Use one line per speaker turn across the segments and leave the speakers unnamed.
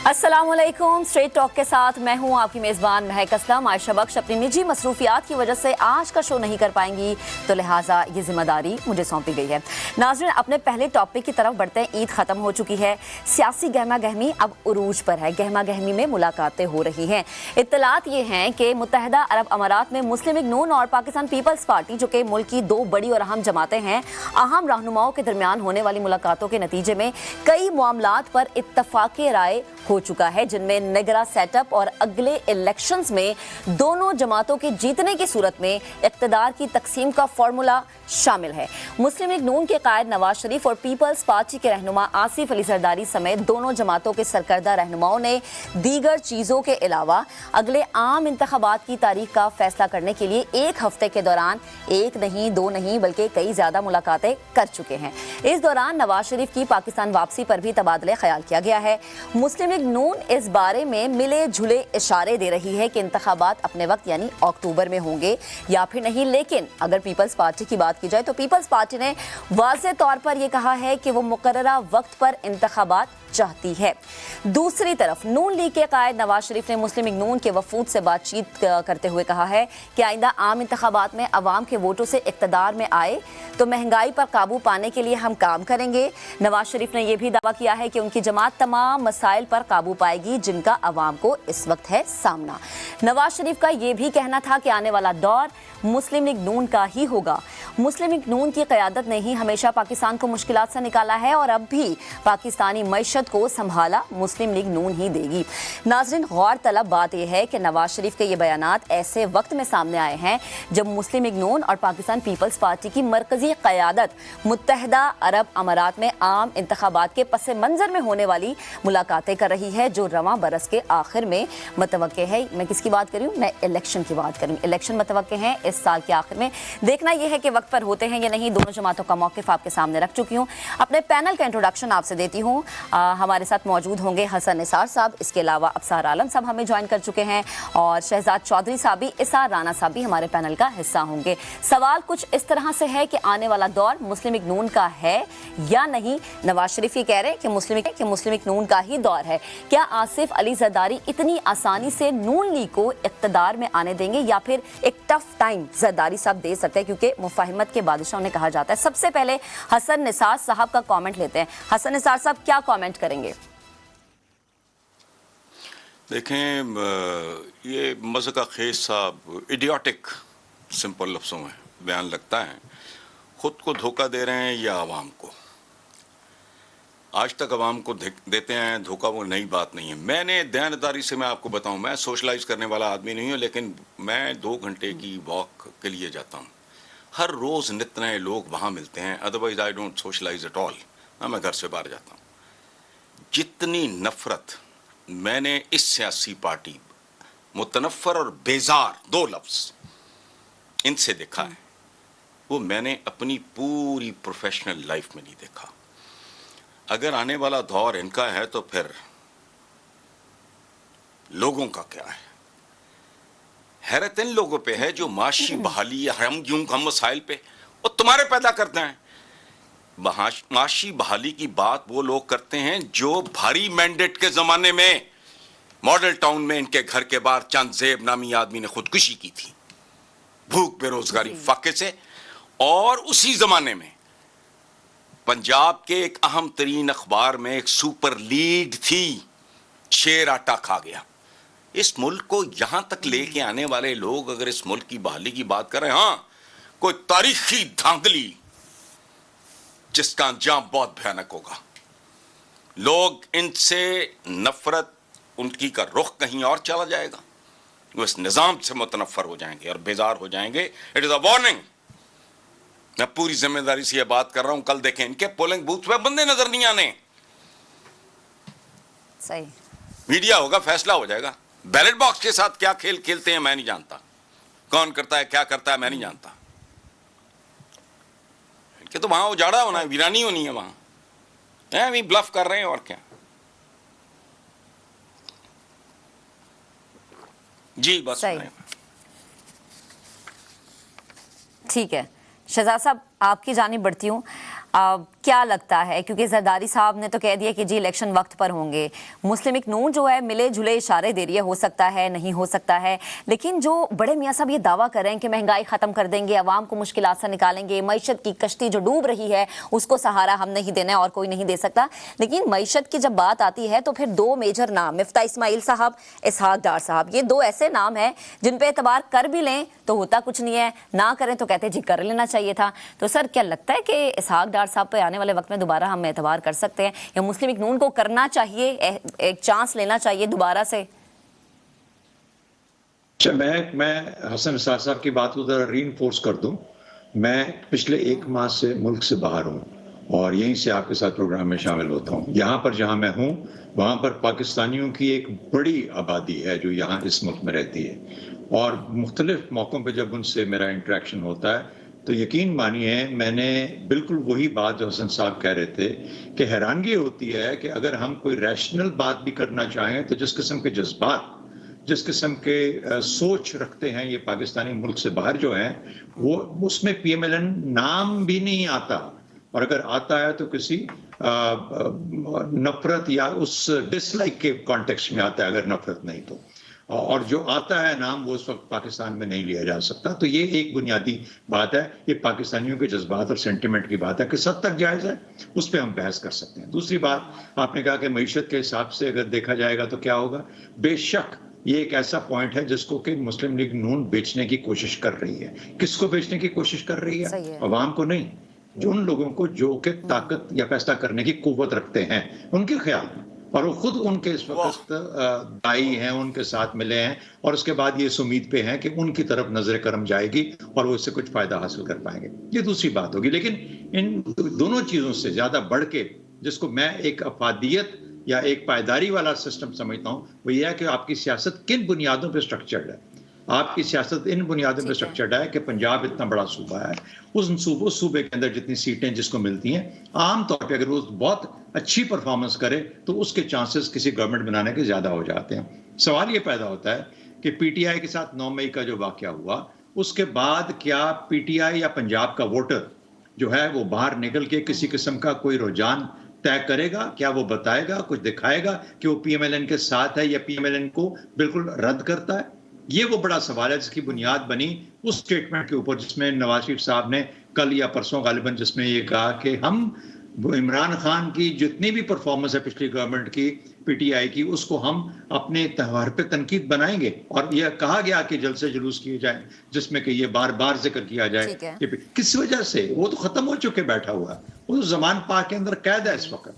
अस्सलामुअलैकुम। Straight talk के साथ मैं हूं आपकी मेज़बान महक असलम। आयशा बख्श अपनी निजी मसरूफियात की वजह से आज का शो नहीं कर पाएंगी, तो लिहाजा ये जिम्मेदारी मुझे सौंपी गई है। नाज़रीन, अपने पहले टॉपिक की तरफ बढ़ते हैं। ईद ख़त्म हो चुकी है, सियासी गहमा गहमी अब उरूज पर है। गहमा गहमी में मुलाकातें हो रही हैं। इत्तलात ये हैं कि मुत्तहदा अरब अमारात में मुस्लिम लीग नून और पाकिस्तान पीपल्स पार्टी, जो कि मुल्क की दो बड़ी और अहम जमातें हैं, अहम रहनुमाओं के दरमियान होने वाली मुलाकातों के नतीजे में कई मामलात पर इत्तफाक राय हो चुका है, जिनमें निगरा सेटअप और अगले इलेक्शंस में दोनों जमातों के जीतने की सूरत में इक़्तिदार की तकसीम का फार्मूला शामिल है। मुस्लिम लीग नून के कायद नवाज शरीफ और पीपल्स पार्टी के रहनुमा आसिफ अली जरदारी समेत दोनों जमातों के सरकर्दा रहनुमाओं ने दीगर चीज़ों के अलावा अगले आम इंतखाबात की तारीख का फैसला करने के लिए एक हफ्ते के दौरान एक नहीं, दो नहीं, बल्कि कई ज़्यादा मुलाकातें कर चुके हैं। इस दौरान नवाज शरीफ की पाकिस्तान वापसी पर भी तबादले ख्याल किया गया है। मुस्लिम लीग नून इस बारे में मिले जुले इशारे दे रही है कि इंतखाबात अपने वक्त यानी अक्टूबर में होंगे या फिर नहीं, लेकिन अगर पीपल्स पार्टी की बात की जाए तो पीपल्स पार्टी ने वाज़ेह तौर पर यह कहा है कि वो मुकर्ररा वक्त पर इंतखाबात चाहती है। दूसरी तरफ नून लीग के कायद नवाज शरीफ ने मुस्लिम लीग नून के वफूद से बातचीत करते हुए कहा है कि आइंदा आम इंतखाबात में अवाम के वोटों से इक़्तिदार में आए तो महंगाई पर काबू पाने के लिए हम काम करेंगे। नवाज शरीफ ने यह भी दावा किया है कि उनकी जमात तमाम मसाइल पर काबू पाएगी जिनका अवाम को इस वक्त है सामना। नवाज शरीफ का यह भी कहना था कि आने वाला दौर मुस्लिम लीग नून का ही होगा। मुस्लिम लीग नून की क़यादत ने ही हमेशा पाकिस्तान को मुश्किलात से निकाला है और अब भी पाकिस्तानी मईशत को संभाला मुस्लिम लीग नून ही देगी। नाज़रीन, गौर तलब बात यह है कि नवाज शरीफ के ये बयानात ऐसे वक्त में सामने आए हैं जब मुस्लिम लीग नून और पाकिस्तान पीपल्स पार्टी की मरकजी क़यादत मुत्तहदा अरब अमारात में आम इंतखाबात के पस मंज़र में होने वाली मुलाकातें कर रही है, जो रवां बरस के आखिर में मतवक्के है। मैं किसकी बात करूँ? मैं इलेक्शन की बात करूँ। इलेक्शन मतवक्के हैं इस साल के आखिर में। देखना यह है कि वक्त पर होते हैं या नहीं। दोनों जमातों का मौक़िफ़ आपके सामने रख चुकी हूँ। अपने पैनल का इंट्रोडक्शन आपसे देती हूँ। हमारे साथ मौजूद होंगे हसन निसार साहब, इसके अलावा अफसार आलम साहब हमें ज्वाइन कर चुके हैं और शहजाद चौधरी साहब भी, इसार राना साहब भी हमारे पैनल का हिस्सा होंगे। सवाल कुछ इस तरह से है कि आने वाला दौर मुस्लिम लीग नून का है या नहीं। नवाज शरीफ ये कह रहे हैं कि मुस्लिम लीग नून का ही दौर है। क्या आसिफ अली जरदारी इतनी आसानी से नून लीग को इक़्तिदार में आने देंगे या फिर एक टफ टाइम जरदारी साहब दे सकते हैं, क्योंकि मुफाहिमत के बादशाह उन्हें कहा जाता है। सबसे पहले हसन निसार साहब का कमेंट लेते हैं। हसन निसार साहब, क्या कमेंट करेंगे?
देखें, ये मज़का खेज साहब इडियोटिक सिंपल लफ्ज़ों में बयान लगता है। ख़ुद को धोखा दे रहे हैं या आवाम को? आज तक आवाम को देते हैं धोखा, वो नई बात नहीं है। मैंने दयानतदारी से मैं आपको बताऊं, मैं सोशलाइज करने वाला आदमी नहीं हूं, लेकिन मैं 2 घंटे की वॉक के लिए जाता हूं। हर रोज़ नित नए लोग वहाँ मिलते हैं, otherwise I don't socialise at all. मैं घर से बाहर जाता हूँ। जितनी नफ़रत मैंने इस सियासी पार्टी, मुतनफ़र और बेजार 2 लफ्ज़ इनसे देखा है, वो मैंने अपनी पूरी प्रोफेशनल लाइफ में नहीं देखा। अगर आने वाला दौर इनका है तो फिर लोगों का क्या है? हैरत इन लोगों पे है जो माशी बहाली या हम मसाइल पे वो तुम्हारे पैदा करते हैं। माशी बहाली की बात वो लोग करते हैं जो भारी मैंडेट के जमाने में मॉडल टाउन में इनके घर के बाहर चंद ज़ेब नामी आदमी ने खुदकुशी की थी भूख बेरोजगारी फाके से। और उसी जमाने में पंजाब के एक अहम तरीन अखबार में एक सुपर लीड थी, शेर आटा खा गया। इस मुल्क को यहां तक लेके आने वाले लोग अगर इस मुल्क की बहाली की बात करें, हाँ, कोई तारीखी धांधली जिसका अंजाम बहुत भयानक होगा। लोग इनसे नफरत, उनकी का रुख कहीं और चला जाएगा। वो इस निजाम से मुतनफर हो जाएंगे और बेजार हो जाएंगे। It is a warning. मैं पूरी जिम्मेदारी से यह बात कर रहा हूं। कल देखें, इनके पोलिंग बूथ पे बंदे नजर नहीं आने।
सही
मीडिया होगा, फैसला हो जाएगा। बैलेट बॉक्स के साथ क्या खेल खेलते हैं मैं नहीं जानता, कौन करता है क्या करता है मैं नहीं जानता। इनके तो वहां उजाड़ा होना है, वीरानी होनी है वहां। भी ब्लफ कर रहे हैं और क्या। जी बस
ठीक है। शहजाद साहब, आपकी जानिब बढ़ती हूँ। क्या लगता है, क्योंकि जरदारी साहब ने तो कह दिया कि जी इलेक्शन वक्त पर होंगे, मुस्लिम लीग नून जो है मिले जुले इशारे दे रही है, हो सकता है नहीं हो सकता है, लेकिन जो बड़े मियाँ साहब ये दावा कर रहे हैं कि महंगाई खत्म कर देंगे, अवाम को मुश्किलात से निकालेंगे, मईशत की कश्ती जो डूब रही है उसको सहारा हम नहीं देना है और कोई नहीं दे सकता, लेकिन मईशत की जब बात आती है तो फिर दो मेजर नाम मिफ्ता इस्माइल साहब, इसहाक डार साहब, ये दो ऐसे नाम हैं जिन पे एतबार कर भी लें तो होता कुछ नहीं है, ना करें तो कहते जी कर लेना चाहिए था। तो सर क्या लगता है कि इसहाक डार साहब पे आने वाले वक्त में दोबारा हम एतबार कर सकते हैं, या मुस्लिम लीग नून को करना चाहिए, एक चांस लेना चाहिए दोबारा से?
अच्छा, मैं हसन इसाक साहब की बात को जरा रीइंफोर्स कर दूं। मैं पिछले 1 माह से मुल्क से बाहर हूं और यहीं से आपके साथ प्रोग्राम में शामिल होता हूं। यहाँ पर जहाँ मैं हूं वहाँ पर पाकिस्तानियों की एक बड़ी आबादी है जो यहाँ इस मुल्क में रहती है, और मुख्तलिफ मौक़ों पर जब उनसे मेरा इंटरेक्शन होता है तो यकीन मानिए मैंने बिल्कुल वही बात जो हसन साहब कह रहे थे कि हैरानगी होती है कि अगर हम कोई रैशनल बात भी करना चाहें तो जिस किस्म के जज्बात, जिस किस्म के सोच रखते हैं ये पाकिस्तानी मुल्क से बाहर जो हैं, वो उसमें पीएमएलएन नाम भी नहीं आता, और अगर आता है तो किसी नफरत या उस डिसलाइक के कॉन्टेक्स्ट में आता है, अगर नफरत नहीं तो, और जो आता है नाम वो उस वक्त पाकिस्तान में नहीं लिया जा सकता। तो ये एक बुनियादी बात है, ये पाकिस्तानियों के जज्बात और सेंटिमेंट की बात है, किस हद तक जायज़ है उस पर हम बहस कर सकते हैं। दूसरी बात, आपने कहा कि मईशत के हिसाब से अगर देखा जाएगा तो क्या होगा, बेशक ये एक ऐसा पॉइंट है जिसको कि मुस्लिम लीग नून बेचने की कोशिश कर रही है। किसको बेचने की कोशिश कर रही है? अवाम को नहीं, जो उन लोगों को जो कि ताकत या फैसला करने की कुव्वत रखते हैं उनके ख्याल में, और वो खुद उनके इस वक्त दाई हैं, उनके साथ मिले हैं, और उसके बाद ये इस उम्मीद पे हैं कि उनकी तरफ नजर करम जाएगी और वो इससे कुछ फायदा हासिल कर पाएंगे। ये दूसरी बात होगी। लेकिन इन दोनों चीजों से ज्यादा बढ़ के जिसको मैं एक अफादियत या एक पायदारी वाला सिस्टम समझता हूं, वो ये है कि आपकी सियासत किन बुनियादों पर स्ट्रक्चर्ड है। आपकी सियासत इन बुनियादों पर स्ट्रक्चर्ड है कि पंजाब इतना बड़ा सूबा है, उस सूबे के अंदर जितनी सीटें जिसको मिलती हैं, आमतौर पे अगर वो बहुत अच्छी परफॉर्मेंस करे तो उसके चांसेस किसी गवर्नमेंट बनाने के ज्यादा हो जाते हैं। सवाल ये पैदा होता है कि पीटीआई के साथ 9 मई का जो वाकया हुआ, उसके बाद क्या पीटीआई या पंजाब का वोटर जो है वो बाहर निकल के किसी किस्म का कोई रुझान तय करेगा? क्या वो बताएगा, कुछ दिखाएगा कि वो पीएमएलएन के साथ है या पीएमएलएन को बिल्कुल रद्द करता है? ये वो बड़ा सवाल है जिसकी बुनियाद बनी उस स्टेटमेंट के ऊपर जिसमें नवाज शरीफ साहब ने कल या परसों गालिबन जिसमें ये कहा कि हम इमरान खान की जितनी भी परफॉर्मेंस है पिछली गवर्नमेंट की, पीटीआई की, उसको हम अपने त्यौहार पे तनकीद बनाएंगे, और यह कहा गया कि जलसे जुलूस किए जाए जिसमें कि ये बार बार जिक्र किया जाए कि किस वजह से वो तो खत्म हो चुके बैठा हुआ, वो तो जमान पाक के अंदर कैद है इस वक्त,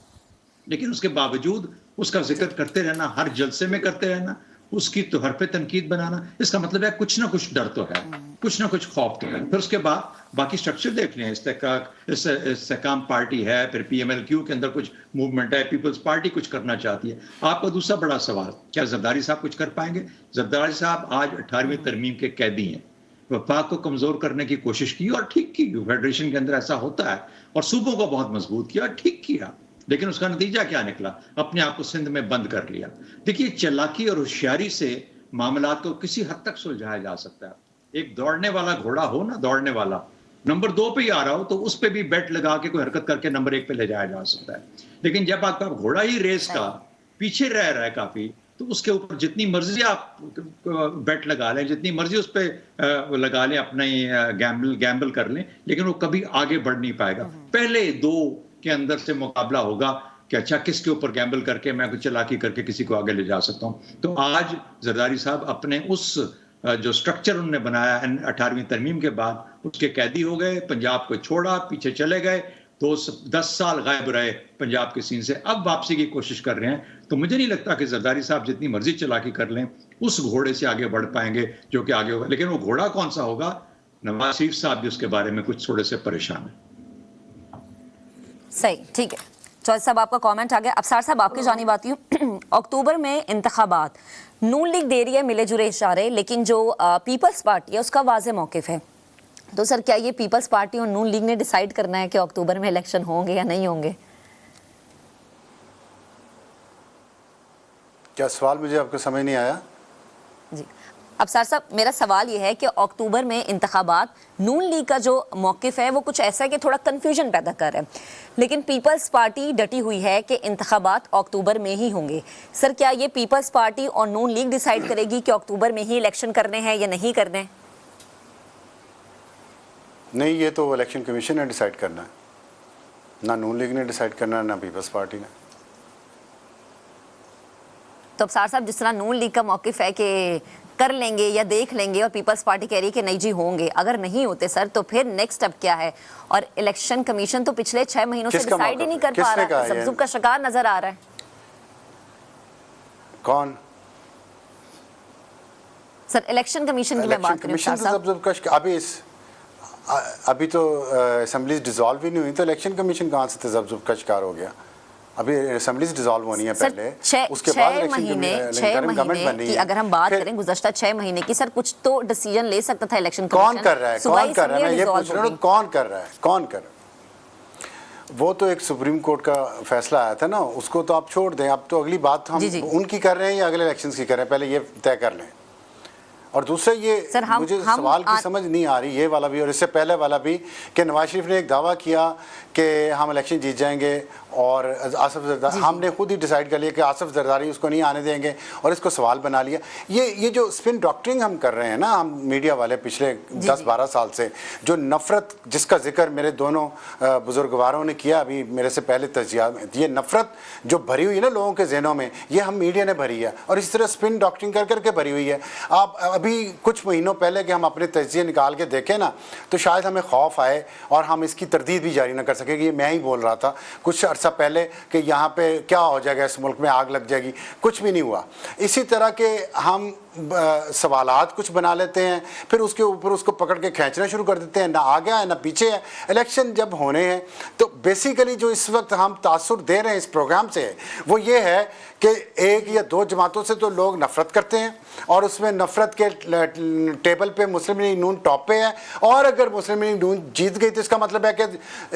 लेकिन उसके बावजूद उसका जिक्र करते रहना, हर जलसे में करते रहना, उसकी तौर पे तनकीद बनाना, इसका मतलब है कुछ ना कुछ डर तो है, कुछ ना कुछ खौफ तो है। फिर उसके बाद बाकी स्ट्रक्चर देख लें, इस्तेकाम पार्टी है, फिर पीएमएलक्यू के अंदर कुछ मूवमेंट है, पीपल्स पार्टी कुछ करना चाहती है। आपका दूसरा बड़ा सवाल, क्या जरदारी साहब कुछ कर पाएंगे? जरदारी साहब आज 18वीं तरमीम के कैदी हैं, वफाक को कमजोर करने की कोशिश की और ठीक की, फेडरेशन के अंदर ऐसा होता है, और सूबों को बहुत मजबूत किया, ठीक किया, लेकिन उसका नतीजा क्या निकला? अपने आप को सिंध में बंद कर लिया। देखिए, चालाकी और होशियारी से मामलात को किसी हद तक सुलझाया जा सकता है। एक दौड़ने वाला घोड़ा हो ना, दौड़ने वाला नंबर 2 पे ही आ रहा हो तो उस पे भी बेट लगा के कोई हरकत करके नंबर 1 पे ले जाया जा सकता है। लेकिन जब आपका घोड़ा ही रेस का पीछे रह रहा है काफी, तो उसके ऊपर जितनी मर्जी आप बेट लगा लें, जितनी मर्जी उस पर लगा लें, अपना गैम्बल कर लें, लेकिन वो कभी आगे बढ़ नहीं पाएगा। पहले 2 के अंदर से मुकाबला होगा कि अच्छा किसके ऊपर गैम्बल करके मैं कुछ चालाकी करके किसी को आगे ले जा सकता हूं। तो आज जरदारी साहब अपने उस जो स्ट्रक्चर उन्होंने बनाया 18वीं तरमीम के बाद उसके कैदी हो गए, पंजाब को छोड़ा, पीछे चले गए, 10 साल गायब रहे पंजाब के सीन से, अब वापसी की कोशिश कर रहे हैं। तो मुझे नहीं लगता कि जरदारी साहब जितनी मर्जी चालाकी कर लें उस घोड़े से आगे बढ़ पाएंगे जो कि आगे होगा। लेकिन वो घोड़ा कौन सा होगा, नवाज शरीफ साहब भी उसके बारे में कुछ थोड़े से परेशान है।
सही, ठीक है। चौधरी साहब आपका कमेंट आ गया। अफसार साहब आपकी जानिब आती हूँ। अक्टूबर में इंतखाबात, नून लीग दे रही है मिले जुले इशारे, लेकिन जो पीपल्स पार्टी है उसका वाज़े मौक़िफ़ है। तो सर क्या ये पीपल्स पार्टी और नून लीग ने डिसाइड करना है कि अक्टूबर में इलेक्शन होंगे या नहीं होंगे?
क्या सवाल मुझे आपका समझ नहीं आया?
जी, अब सर साहब मेरा सवाल ये है कि अक्टूबर में इंतखाबात, नून लीग का जो मौकिफ है वो कुछ ऐसा है कि थोड़ा कंफ्यूजन पैदा कर रहा है, लेकिन पीपल्स पार्टी डटी हुई है कि इंतखाबात अक्टूबर में ही होंगे। सर क्या ये पीपल्स पार्टी और नून लीग डिसाइड करेगी कि अक्टूबर में ही इलेक्शन करने हैं या नहीं करने हैं?
नहीं, ये तो इलेक्शन कमीशन ने डिसाइड करना है, ना नून लीग ने डिसाइड करना है ना पीपल्स पार्टी ने।
तो अब सर साहब जिस तरह नून लीग का मौकिफ है कि कर लेंगे या देख लेंगे और पीपल्स पार्टी कह रही है कि नहीं जी होंगे, अगर नहीं होते सर तो फिर नेक्स्ट स्टेप क्या है? और इलेक्शन कमीशन तो पिछले 6 महीनों से डिसाइड ही नहीं कर पा रहा है, ज़ब्ज़ुब का शिकार नजर आ रहा है।
कौन
सर? इलेक्शन कमीशन की मैं बात कर रही हूं।
अभी तो असेंबलीज डिसॉल्व ही नहीं हुई, तो इलेक्शन कमीशन कहाँ से तजब्जुब का शिकार हो गया? अभी असेंबलीज डिसॉल्व होनी है पहले, उसके बाद
छह महीने की अगर हम बात करें गुज़श्ता 6 महीने की, सर कुछ तो डिसीजन ले सकता था इलेक्शन कमीशन।
कौन कर रहा है? मैं ये पूछ रहा हूँ, कौन कर रहा है? वो तो एक सुप्रीम कोर्ट का फैसला आया था ना, उसको तो आप छोड़ दें। अब तो अगली बात हम उनकी कर रहे हैं या अगले इलेक्शंस की कर रहे हैं, पहले ये तय कर लें। और दूसरा ये मुझे सवाल की समझ नहीं आ रही, ये वाला भी और इससे पहले वाला भी, कि नवाज शरीफ ने एक दावा किया कि हम इलेक्शन जीत जाएंगे और आसिफ जरदारी, हमने खुद ही डिसाइड कर लिया कि आसिफ जरदारी उसको नहीं आने देंगे और इसको सवाल बना लिया। ये जो स्पिन डॉक्टरिंग हम कर रहे हैं ना, हम मीडिया वाले पिछले 10-12 साल से, जो नफ़रत जिसका जिक्र मेरे दोनों बुजुर्गवारों ने किया अभी मेरे से पहले तजिया में, ये नफ़रत जो भरी हुई है ना लोगों के जहनों में, ये हम मीडिया ने भरी है और इस तरह स्पिन डॉक्टरिंग कर करके भरी हुई है। आप अभी कुछ महीनों पहले कि हम अपने तजिए निकाल के देखें ना, तो शायद हमें खौफ आए और हम इसकी तरदीद भी जारी ना कर सके कि ये मैं ही बोल रहा था कुछ अर्सा पहले कि यहाँ पे क्या हो जाएगा, इस मुल्क में आग लग जाएगी। कुछ भी नहीं हुआ। इसी तरह के हम सवालात कुछ बना लेते हैं, फिर उसके ऊपर उसको पकड़ के खींचना शुरू कर देते हैं, ना आगे है ना पीछे है। इलेक्शन जब होने हैं तो बेसिकली जो इस वक्त हम तासुर दे रहे हैं इस प्रोग्राम से, वो ये है कि 1 या 2 जमातों से तो लोग नफ़रत करते हैं और उसमें नफ़रत के टेबल पे मुस्लिम लीग नून टॉप पे है, और अगर मुस्लिम लीग नून जीत गई तो इसका मतलब है कि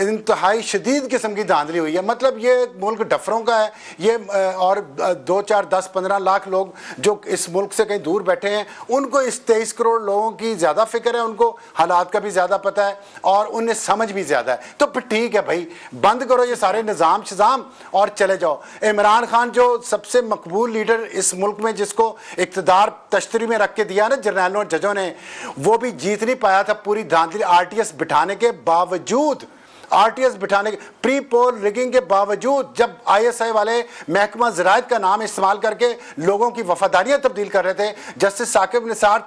इंतहाई शदीद किस्म की धांधली हुई है। मतलब ये मुल्क डफरों का है ये, और 2, 4, 10, 15 लाख लोग जो इस मुल्क से कहीं दूर बैठे हैं, उनको इस 23 करोड़ लोगों की ज़्यादा फिक्र है, उनको हालात का भी ज़्यादा पता है और उन्हें समझ भी ज़्यादा है। तो फिर ठीक है भाई, बंद करो ये सारे निज़ाम शिज़ाम और चले जाओ। इमरान खान जो सबसे मकबूल लीडर इस मुल्क में, जिसको इक़्तिदार तश्तरी में रख के दिया ना जर्नैलों और जजों ने, वो भी जीत नहीं पाया था पूरी धांधली आरटीएस बिठाने के बावजूद, आरटीएस बिठाने के प्री पोल रिगिंग के बावजूद, जब आईएसआई वाले महकमा ज़राअत का नाम इस्तेमाल करके लोगों की वफादारियां तब्दील कर रहे थे, जस्टिस साकिब निसार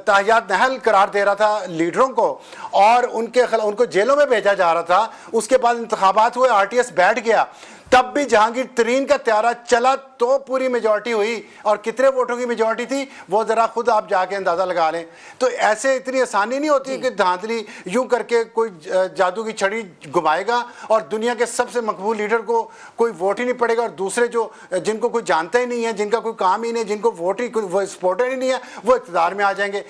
ताहियात नहल करार दे रहा था लीडरों को और उनको जेलों में भेजा जा रहा था। उसके बाद इंतखाबात हुए, आरटीएस बैठ गया, तब भी जहांगीर तरीन का त्यारा चला तो पूरी मेजॉरिटी हुई, और कितने वोटों की मेजॉरिटी थी वो जरा खुद आप जाके अंदाजा लगा लें। तो ऐसे इतनी आसानी नहीं होती कि धांधली यूं करके कोई जादू की छड़ी घुमाएगा और दुनिया के सबसे मकबूल लीडर को कोई वोट ही नहीं पड़ेगा, और दूसरे जो जिनको कोई जानता ही नहीं है, जिनका कोई काम ही नहीं, जिनको वोट ही वो सपोर्टर ही नहीं है, वो इक़्तिदार में आ जाएंगे।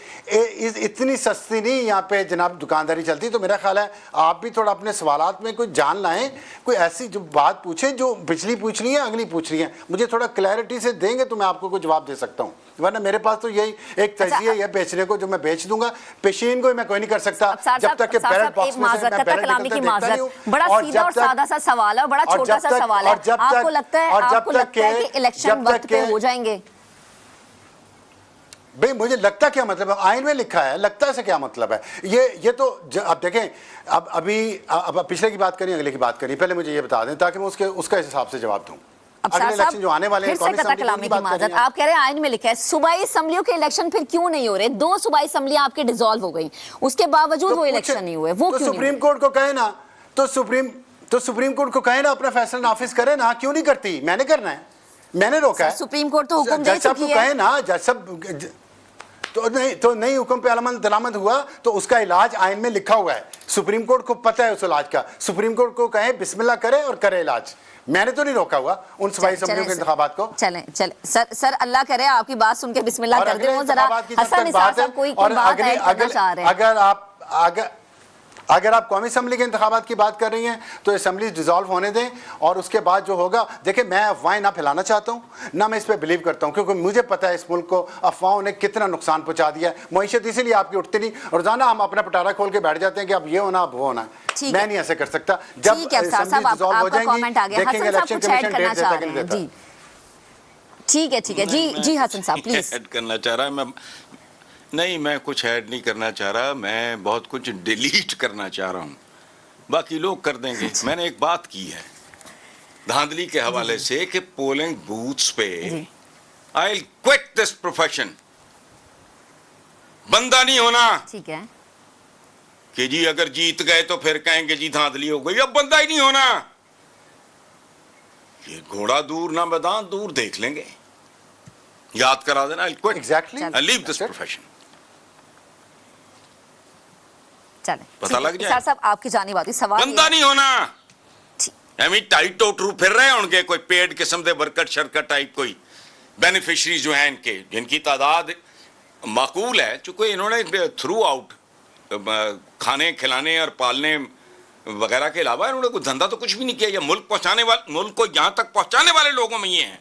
इतनी सस्ती नहीं यहाँ पे जनाब दुकानदारी चलती। तो मेरा ख्याल है आप भी थोड़ा अपने सवालात में कोई जान लाएं, कोई ऐसी जो बात पूछे जो पिछली पूछनी है अगली पूछनी है, मुझे थोड़ा क्लैरिटी से देंगे तो मैं आपको कोई जवाब दे सकता हूँ, वरना मेरे पास तो यही एक तजिया है बेचने को, जो मैं बेच दूंगा। पेशीन को मैं कोई नहीं कर सकता जब तक कि बैलेट बॉक्स में से मैं बैलेट निकलते देखता नहीं हूँ।
बड़ा सीधा और सादा सा सवाल है, बड़ा छोटा सा सवाल है। आपको लगता है कि इलेक्शन वक्त पे हो जाएंगे?
भाई मुझे लगता क्या मतलब है, आइन में लिखा है, लगता से क्या मतलब है? ये तो अब देखें, अब पिछले की बात करें अगले की बात करें, पहले मुझे ये बता दें ताकि मैं उसका हिसाब से जवाब दूं। अगले इलेक्शन जो आने वाले हैं,
आप कह रहे हैं आइन में लिखा है, सूबाई असेंबलियों के इलेक्शन फिर क्यों नहीं हो रहे? 2 सूबाई असेंबलियां आपके डिसॉल्व हो गई, उसके बावजूद वो इलेक्शन नहीं हुए, वो क्यों?
सुप्रीम कोर्ट को कहे ना, तो सुप्रीम कोर्ट को कहे ना अपना फैसला नाफिज करे ना, क्यों नहीं करती? मैंने करना है, मैंने रोका है।
सुप्रीम कोर्ट तो हुक्म दे चुकी है।
कहे ना जज साहब, तो नहीं हुक्म पे अमल दरामद हुआ तो उसका इलाज आइन में लिखा हुआ है, सुप्रीम कोर्ट को पता है उस इलाज का। सुप्रीम कोर्ट को कहे बिस्मिल्लाह करे और करे इलाज। मैंने तो नहीं रोका हुआ उन सूबाई असेंबलियों के इंतखाबात को।
चलें सर अल्लाह करे आपकी बात सुन के बिस्मिल्लाह कर दें। वो जरा हसन निसार साहब कोई बात ऐड करना चाह रहे हैं।
अगर आप अगर आप कौमी असम्बली के इंतखाबात की बात कर रही हैं तो असम्बली डिसॉल्व होने दें, और उसके बाद जो होगा, देखिए मैं अफवाहें ना फैलाना चाहता हूँ, ना मैं इस पर बिलीव करता हूँ, क्योंकि मुझे पता है इस मुल्क को अफवाहों ने कितना नुकसान पहुँचा दिया है। मईशत इसीलिए आपकी उठती नहीं, रोजाना हम अपना पटारा खोल के बैठ जाते हैं कि अब ये होना, अब वो होना। मैं नहीं ऐसे कर सकता। जब असम्बली डिसॉल्व हो जाएंगी, देखेंगे इलेक्शन कमीशन डेट देता कि नहीं देता।
ठीक है जी हसन साहब प्लीज।
ऐड करना चाह रहा मैं नहीं, मैं कुछ ऐड नहीं करना चाह रहा, मैं बहुत कुछ डिलीट करना चाह रहा हूँ, बाकी लोग कर देंगे। मैंने एक बात की है धांधली के हवाले से कि पोलिंग बूथ्स पे I will quit this profession, बंदा नहीं होना।
ठीक है
कि जी अगर जीत गए तो फिर कहेंगे जी धांधली हो गई, अब बंदा ही नहीं होना। ये घोड़ा दूर ना मैदान दूर, देख लेंगे, याद करा देना। I will quit,
exactly,
I leave this profession.
चले
पता लग जाए।
साहब आपकी जानी बात, सवाल
बंदा नहीं होना। एमी टाइट टोटरू फिर रहे होंगे कोई पेड किस्म दे वर्कर शर्कर टाइप, कोई बेनिफिशरी जो हैं इनके, जिनकी तादाद माकूल है, चूंकि इन्होंने थ्रू आउट खाने खिलाने और पालने वगैरह के अलावा इन्होंने कोई धंधा तो कुछ भी नहीं किया। ये मुल्क पहुंचाने वाले, मुल्क को यहां तक पहुंचाने वाले लोगों में ये हैं।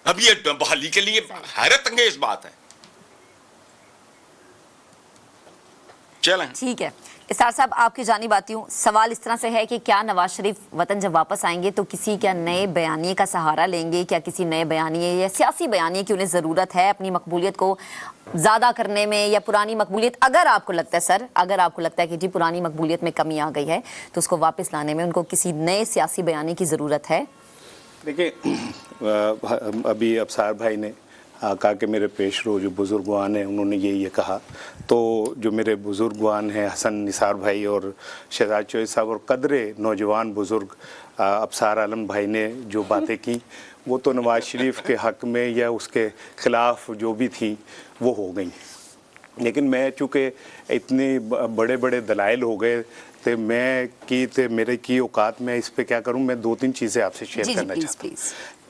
अब ये बहाली के लिए हैरत अंगेज बात है। चलें,
ठीक है इसार साहब आपकी जानी बाती हूँ। सवाल इस तरह से है कि क्या नवाज शरीफ वतन जब वापस आएंगे तो किसी क्या नए बयानिए का सहारा लेंगे? क्या किसी नए बयानिए या सियासी बयानिए की उन्हें ज़रूरत है अपनी मकबूलियत को ज़्यादा करने में, या पुरानी मकबूलियत, अगर आपको लगता है सर, अगर आपको लगता है कि जी पुरानी मकबूलियत में कमी आ गई है तो उसको वापस लाने में उनको किसी नए सियासी बयानी की ज़रूरत है?
देखिए, अभी अफसार भाई ने कहा कि मेरे पेशरो जो बुज़ुर्गवान हैं उन्होंने ये कहा, तो जो मेरे बुज़ुर्गवान हैं हसन निसार भाई और शहजाद चौधरी साहब और कदरे नौजवान बुज़ुर्ग अफसार आलम भाई ने जो बातें की, वो तो नवाज़ शरीफ के हक़ में या उसके ख़िलाफ़ जो भी थी वो हो गई। लेकिन मैं चूँकि इतने बड़े बड़े दलाइल हो गए तो मेरे की औकात में इस पे क्या करूं, मैं 2-3 चीज़ें आपसे शेयर करना चाहता हूँ।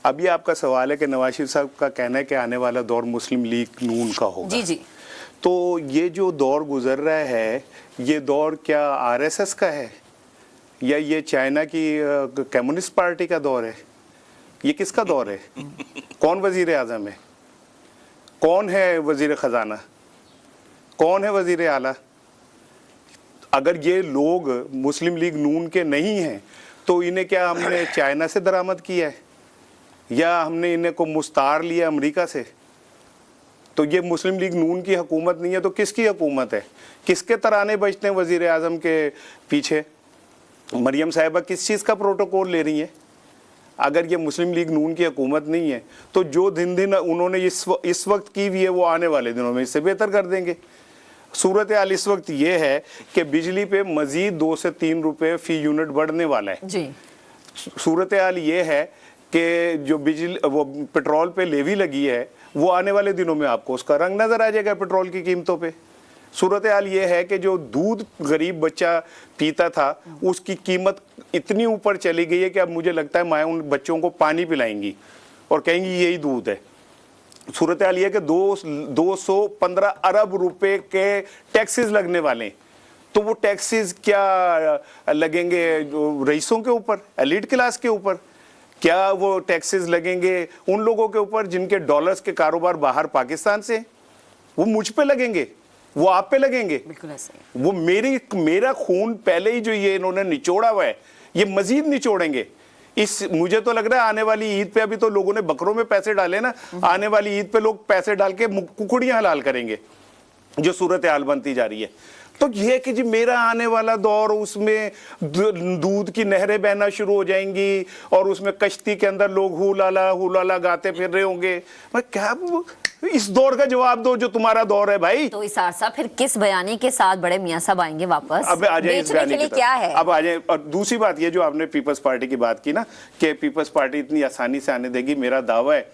अब ये आपका सवाल है कि नवाज शरीफ साहब का कहना है कि आने वाला दौर मुस्लिम लीग नून का होगा।
जी।
तो ये जो दौर गुजर रहा है, ये दौर क्या आरएसएस का है या ये चाइना की कम्युनिस्ट पार्टी का दौर है? ये किसका दौर है? कौन वजीर आज़म है? कौन है वजीर ख़जाना? कौन है वजीर आला? अगर ये लोग मुस्लिम लीग नून के नहीं हैं तो इन्हें क्या हमने चाइना से दरामद किया है या हमने इन्हें को मुस्तार लिया अमेरिका से? तो ये मुस्लिम लीग नून की हुकूमत नहीं है तो किसकी हुकूमत है? किसके तराने बजते हैं वजीर आज़म के पीछे? मरियम साहिबा किस चीज़ का प्रोटोकॉल ले रही हैं? अगर ये मुस्लिम लीग नून की हुकूमत नहीं है तो जो दिन उन्होंने इस वक्त की हुई है वो आने वाले दिनों में इससे बेहतर कर देंगे। सूरत हाल इस वक्त ये है कि बिजली पे मजीद 2 से 3 रुपए फी यूनिट बढ़ने वाला है जी। सूरत हाल ये है कि जो बिजली वो पेट्रोल पे लेवी लगी है वो आने वाले दिनों में आपको उसका रंग नजर आ जाएगा पेट्रोल की कीमतों पे। सूरत हाल ये है कि जो दूध गरीब बच्चा पीता था उसकी कीमत इतनी ऊपर चली गई है कि अब मुझे लगता है माएँ उन बच्चों को पानी पिलाएंगी और कहेंगी यही दूध है। सूरत हाल ये है कि 215 अरब रुपए के टैक्सेस लगने वाले, तो वो टैक्सेस क्या लगेंगे रईसों के ऊपर, एलीट क्लास के ऊपर? क्या वो टैक्सेस लगेंगे उन लोगों के ऊपर जिनके डॉलर्स के कारोबार बाहर पाकिस्तान से? वो मुझ पे लगेंगे, वो आप पे लगेंगे। बिल्कुल ऐसे। वो मेरा खून पहले ही जो ये इन्होंने निचोड़ा हुआ है ये मजीद निचोड़ेंगे। मुझे तो लग रहा है आने वाली ईद पे, अभी तो लोगों ने बकरों में पैसे डाले ना, आने वाली ईद पे लोग पैसे डाल के कुकड़ियां हलाल करेंगे जो सूरत हाल बनती जा रही है। तो ये कि जी मेरा आने वाला दौर, उसमें दूध की नहरें बहना शुरू हो जाएंगी और उसमें कश्ती के अंदर लोग हुलाला गाते फिर रहे होंगे। मैं क्या इस दौर का जवाब दो जो तुम्हारा दौर है भाई।
तो इस आरसा फिर किस बयानी के साथ बड़े मियां साहब आएंगे वापस?
अब आ जाए इस बयानी के
क्या है?
अब आ जाए। और दूसरी बात ये जो आपने पीपल्स पार्टी की बात की ना कि पीपल्स पार्टी इतनी आसानी से आने देगी, मेरा दावा है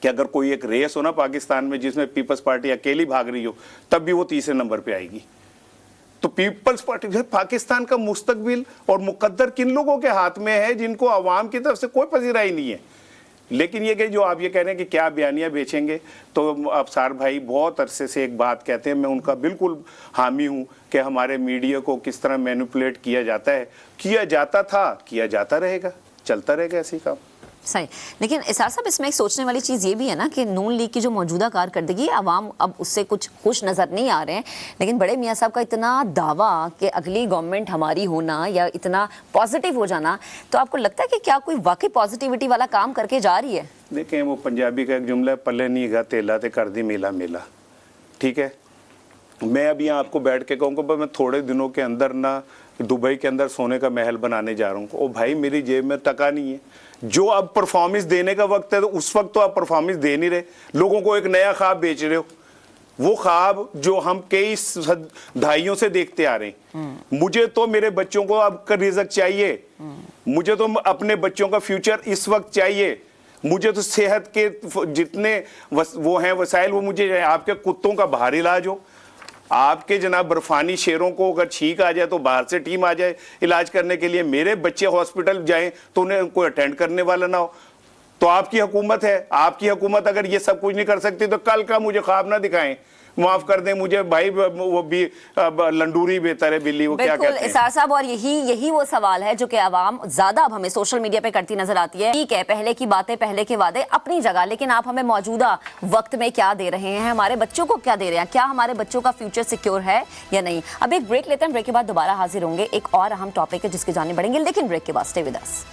कि अगर कोई एक रेस हो ना पाकिस्तान में जिसमें पीपल्स पार्टी अकेली भाग रही हो तब भी वो तीसरे नंबर पे आएगी। तो पीपल्स पार्टी, पाकिस्तान का मुस्तकबिल और मुकद्दर किन लोगों के हाथ में है जिनको अवाम की तरफ से कोई पजीराई नहीं है? लेकिन ये कि जो आप ये कह रहे हैं कि क्या बयानियाँ बेचेंगे, तो अफसार भाई बहुत अरसे से एक बात कहते हैं, मैं उनका बिल्कुल हामी हूँ कि हमारे मीडिया को किस तरह मैनिपुलेट किया जाता है, किया जाता था, किया जाता रहेगा, चलता रहेगा ऐसे ही काम।
सही, लेकिन इसार साहब इसमें एक सोचने वाली चीज़ ये भी है ना कि नून लीग की जो मौजूदा कारकर्दगी, अवाम अब उससे कुछ खुश नज़र नहीं आ रहे हैं, लेकिन बड़े मियाँ साहब का इतना दावा कि अगली गवर्नमेंट हमारी होना या इतना पॉजिटिव हो जाना, तो आपको लगता है कि क्या कोई वाकई पॉजिटिविटी वाला काम करके जा रही है?
देखें, वो पंजाबी का एक जुमला है, पल्ले नहीं गा तेला ते कर दी मेला मेला, ठीक है। मैं अभी यहाँ आपको बैठ के कहूँगा मैं थोड़े दिनों के अंदर ना दुबई के अंदर सोने का महल बनाने जा रहा हूँ, ओ भाई मेरी जेब में टका नहीं है। जो अब परफॉर्मेंस देने का वक्त है, तो उस वक्त तो आप परफॉर्मेंस दे नहीं रहे, लोगों को एक नया ख्वाब बेच रहे हो, वो ख्वाब जो हम कई दहाइयों से देखते आ रहे हैं। मुझे तो मेरे बच्चों को अब का रिज़्क चाहिए, मुझे तो अपने बच्चों का फ्यूचर इस वक्त चाहिए, मुझे तो सेहत के जितने वो हैं वसाइल वो मुझे, आपके कुत्तों का बाहर इलाज हो, आपके जनाब बर्फानी शेरों को अगर छींक आ जाए तो बाहर से टीम आ जाए इलाज करने के लिए, मेरे बच्चे हॉस्पिटल जाएं तो उन्हें कोई अटेंड करने वाला ना हो, तो आपकी हुकूमत है, आपकी हुकूमत अगर ये सब कुछ नहीं कर सकती तो कल का मुझे ख्वाब ना दिखाएं, माफ कर दें मुझे भाई, वो भी लंडूरी बेहतर है बिल्ली, वो क्या कहते हैं
इसार साहब। और यही वो सवाल है जो कि आवाम ज्यादा अब हमें सोशल मीडिया पे करती नजर आती है। ठीक है, पहले की बातें, पहले के वादे अपनी जगह, लेकिन आप हमें मौजूदा वक्त में क्या दे रहे हैं, हमारे बच्चों को क्या दे रहे हैं, क्या हमारे बच्चों का फ्यूचर सिक्योर है या नहीं? अब एक ब्रेक लेते हैं, ब्रेक के बाद दोबारा हाजिर होंगे, एक और अहम टॉपिक है जिसकी जाने बढ़ेंगे, लेकिन ब्रेक के बाद stay with us.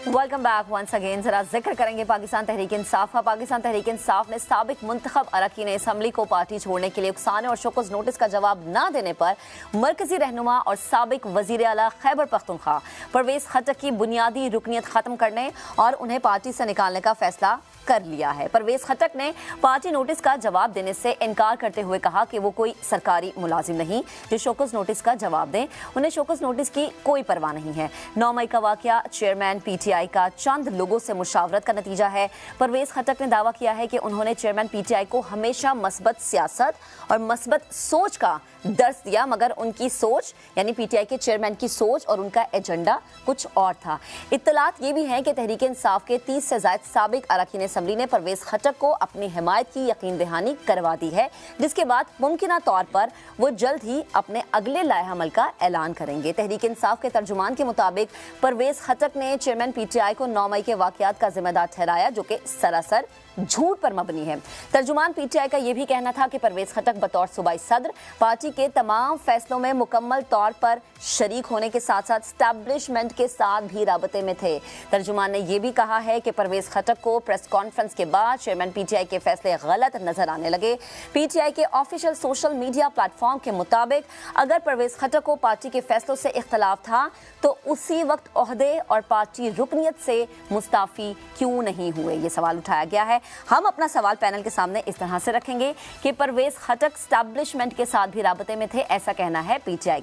Welcome back once again. जरा जिक्र करेंगे पाकिस्तान तहरीक इंसाफ का। पाकिस्तान तहरीक इंसाफ ने साबिक मुंतखब अरकान असम्बली को पार्टी छोड़ने के लिए उकसाने और शोकस नोटिस का जवाब न देने पर मरकजी रहनुमा और साबिक वजीर आला खैबर पख्तूनख्वा परवेज खटक की बुनियादी रुकनीत खत्म करने और उन्हें पार्टी से निकालने का फैसला कर लिया है। परवेज खटक ने पार्टी नोटिस का जवाब देने से इनकार करते हुए कहा कि वो कोई सरकारी मुलाजिम नहीं जो शोकस नोटिस का जवाब दें, उन्हें शोकस नोटिस की कोई परवाह नहीं है। 9 मई का वाकया चेयरमैन PTI का चंद लोगों से मुशावरत का नतीजा है। परवेज खटक ने दावा किया है कि उन्होंने चेयरमैन PTI को हमेशा मस्बत सियासत और मस्बत सोच का दर्स दिया, मगर उनकी सोच यानी PTI के चेयरमैन की सोच और उनका एजेंडा कुछ और था। इत्तलात ये भी है कि तहरीक इंसाफ के 30 से ज़ायद साबिक अरकान असम्बली ने परवेज खटक को अपनी हिमायत की यकीन दहानी करवा दी है, जिसके बाद मुमकिना तौर पर वो जल्द ही अपने अगले लाएहमल का ऐलान करेंगे। तहरीक इंसाफ के तर्जुमान के मुताबिक परवेज खटक ने चेयरमैन PTI को 9 मई के वाकयात का जिम्मेदार ठहराया, जो कि सरासर झूठ पर मबनी है। तर्जुमान PTI का यह भी कहना था कि परवेज खटक बतौर सूबाई सदर पार्टी के तमाम फैसलों में मुकम्मल तौर पर शरीक होने के साथ साथ स्टैब्लिशमेंट के साथ भी राबते में थे। तर्जुमान ने यह भी कहा है कि परवेज खटक को प्रेस कॉन्फ्रेंस के बाद चेयरमैन PTI के फैसले गलत नजर आने लगे। PTI के ऑफिशियल सोशल मीडिया प्लेटफॉर्म के मुताबिक अगर परवेज खटक को पार्टी के फैसलों से इख्तलाफ था तो उसी वक्त ओहदे और पार्टी रुकनियत से मुस्ताफी क्यों नहीं हुए, ये सवाल उठाया गया है। हम अपना सवाल पैनल के सामने इस तरह से रखेंगे कि परवेज खटक स्टैब्लिशमेंट के साथ भी राबते में थे, ऐसा कहना है PTI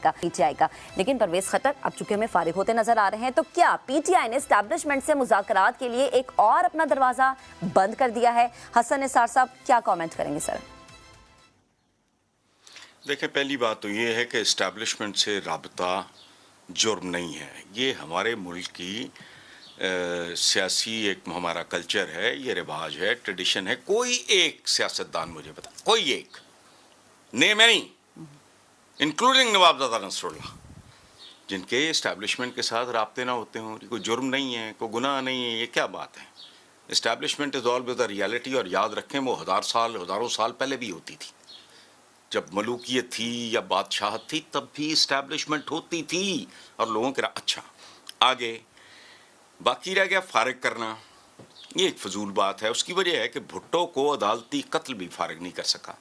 का। लेकिन परवेज खटक अब चूंकि हमें फारिग होते नजर आ रहे हैं, तो क्या PTI ने स्टैब्लिशमेंट से मुज़ाकरात के लिए एक और अपना दरवाजा बंद कर दिया है? हसन निसार साहब क्या कमेंट करेंगे सर?
देखिए, पहली बात तो ये है कि इस्टेब्लिशमेंट से राबता जुर्म नहीं है। ये हमारे मुल्क की सियासी एक हमारा कल्चर है, ये रिवाज है, ट्रेडिशन है। कोई एक सियासतदान मुझे बता, कोई एक नेम है नहीं, इंक्लूडिंग नवाबजादा नसरुल्लाह, जिनके इस्टेब्लिशमेंट के साथ राब्ते ना होते हों। कोई जुर्म नहीं है, कोई गुनाह नहीं है, ये क्या बात है? Establishment is always the reality. और याद रखें, वो हज़ारों साल पहले भी होती थी। जब मलूकियत थी या बादशाहत थी तब भी इस्टेब्लिशमेंट होती थी और लोगों के अच्छा। आगे बाकी रह गया फारिग करना, ये एक फजूल बात है। उसकी वजह है कि भुट्टो को अदालती कत्ल भी फारिग नहीं कर सका।